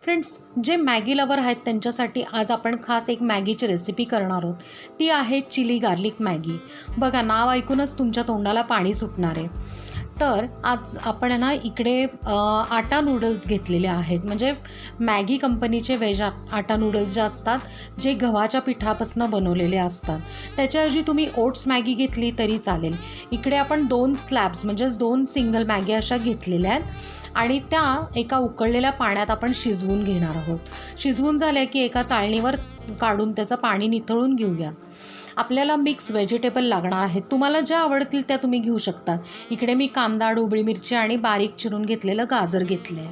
Friends, जे Maggi lover आहेत त्यांच्यासाठी आज आपण खास एक मॅगीची रेसिपी करणार आहोत. ती आहे चिली गार्लिक मॅगी. बघा, नाव ऐकूनच तुमच्या तोंडाला पाणी सुटणार आहे. तर आज आपण ना इकडे आटा नूडल्स घेतलेले आहेत. म्हणजे मॅगी कंपनीचे वेज आटा नूडल्स जे असतात, जे गव्हाच्या पिठापासून बनवलेले असतात. त्याच्याऐवजी तुम्ही ओट्स मॅगी घेतली तरी चालेल. इकडे आपण 2 स्लॅब्स म्हणजेच 2 सिंगल मॅगी अशा घेतलेल्या आहेत आणि त्या एका उकळलेल्या पाण्यात आपण शिजवून घेणार आहोत. शिजवून झाल्या की एका चाळणीवर काढून त्याचं पाणी निथळून घेऊया. आपल्याला मिक्स व्हेजिटेबल लागणार आहेत. तुम्हाला ज्या आवडतील त्या तुम्ही घेऊ शकता. इकडे मी कांदा, ढोबळी मिरची आणि बारीक चिरून घेतलेलं गाजर घेतलं आहे.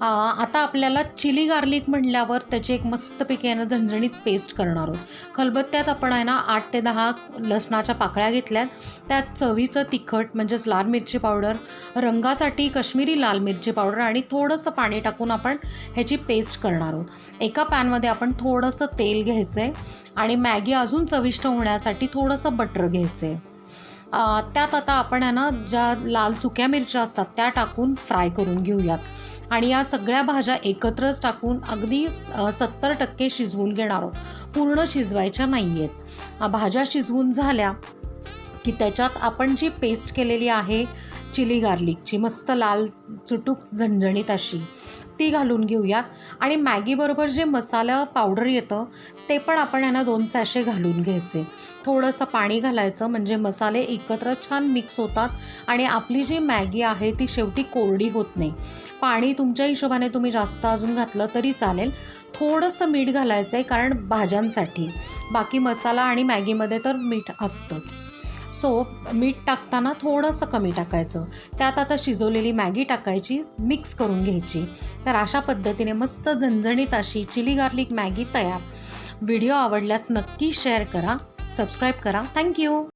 आता आपल्याला चिली गार्लिक म्हटल्यावर त्याची एक मस्तपैकी आहे ना झणझणीत पेस्ट करणार आहोत. खलबत्त्यात आपण आहे ना 8 ते 10 लसणाच्या पाकळ्या घेतल्यात. त्यात चवीचं तिखट म्हणजेच लाल मिरची पावडर, रंगासाठी काश्मीरी लाल मिरची पावडर आणि थोडंसं पाणी टाकून आपण ह्याची पेस्ट करणार आहोत. एका पॅनमध्ये आपण थोडंसं तेल घ्यायचं आहे आणि मॅगी अजून चविष्ट होण्यासाठी थोडंसं बटर घ्यायचं आहे. त्यात आता आपण आहे ना ज्या लाल सुक्या मिरच्या असतात त्या टाकून फ्राय करून घेऊयात आणि या सगळ्या भाज्या एकत्रच टाकून अगदी 70% शिजवून घेणार आहोत. पूर्ण शिजवायच्या नाही आहेत. भाज्या शिजवून झाल्या की त्याच्यात आपण जी पेस्ट केलेली आहे चिली गार्लिकची, मस्त लाल चुटूक झणझणीत अशी, ती घालून घेऊयात. आणि मॅगीबरोबर जे मसाला पावडर येतं ते पण आपण यांना 2 सॅशे घालून घ्यायचे. थोडंसं पाणी घालायचं म्हणजे मसाले एकत्र छान मिक्स होतात आणि आपली जी मॅगी आहे ती शेवटी कोरडी होत नाही. पाणी तुमच्या हिशोबाने तुम्ही जास्त अजून घातलं तरी चालेल. थोडंसं मीठ घालायचं आहे कारण भाज्यांसाठी. बाकी मसाला आणि मॅगीमध्ये तर मीठ असतंच. सो मीठ टाकताना थोडंसं कमी टाकायचं. त्यात आता शिजवलेली मॅगी टाकायची, मिक्स करून घ्यायची. तर अशा पद्धतीने मस्त झणझणीत अशी चिली गार्लिक मॅगी तयार. व्हिडिओ आवडल्यास नक्की शेअर करा, सबस्क्राईब करा. थँक्यू.